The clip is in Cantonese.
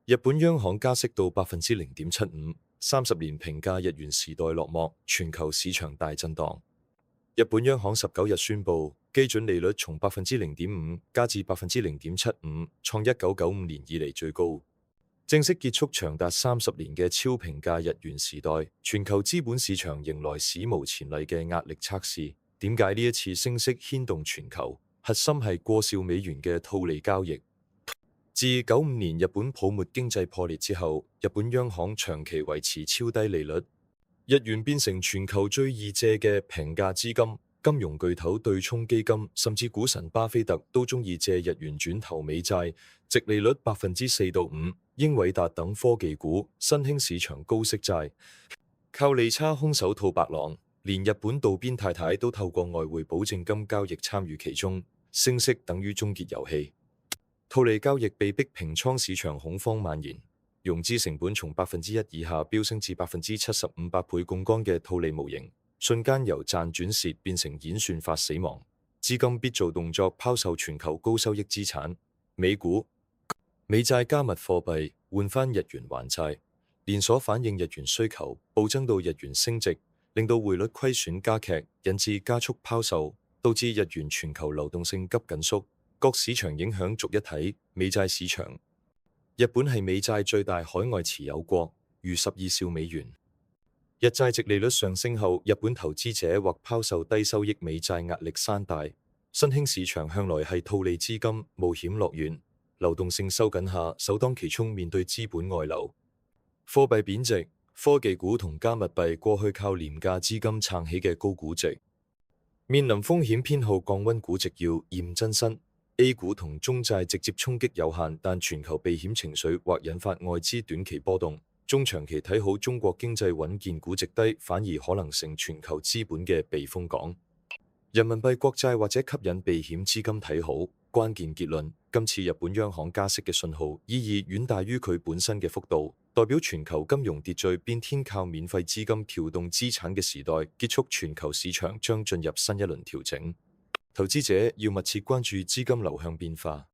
日本央行加息到0.75%，30年平價日元時代落幕，全球市場大震盪。日本央行19日宣布，基準利率從0.5%加至0.75%，創1995年以嚟最高，正式結束長達30年嘅超平價日元時代。全球資本市場迎來史無前例嘅壓力測試。點解呢一次升息牽動全球？核心係過兆美元嘅套利交易。自95年日本泡沫經濟破裂之後，日本央行長期維持超低利率，日元變成全球最易借嘅平價資金。金融巨頭對沖基金，甚至股神巴菲特都中意借日元轉投美債，殖利率4%到5%。英偉達等科技股、新興市場高息債，靠利差空手套白狼。連日本渡邊太太都透過外匯保證金交易參與其中，升息等於終結遊戲。套利交易被逼平倉，市場恐慌蔓延，融資成本從1%以下飆升至75%，8倍槓桿嘅套利模型，瞬間由賺轉蝕變成演算法死亡。資金必做動作拋售全球高收益資產，美股、美債加密貨幣換返日元還債，連鎖反應日元需求暴增到日元升值，令到匯率虧損加劇，引致加速拋售，導致日元全球流動性急緊縮。各市場影響逐一睇。美債市場，日本係美債最大海外持有國，逾12兆美元。日債殖利率上升後，日本投資者或拋售低收益美債壓力山大。新興市場向來係套利資金冒險樂園，流動性收緊下，首當其衝面對資本外流。貨幣貶值，科技股同加密幣過去靠廉價資金撐起嘅高估值，面臨風險偏好降溫，估值要驗真身。A 股同中債直接衝擊有限，但全球避險情緒或引發外資短期波動。中長期睇好中國經濟穩健，估值低反而可能成全球資本嘅避風港。人民幣國債或者吸引避險資金睇好。關鍵結論：今次日本央行加息嘅信號意義遠大於佢本身嘅幅度，代表全球金融秩序變天，靠免費資金調動資產嘅時代結束，全球市場將進入新一輪調整。投資者要密切關注資金流向變化。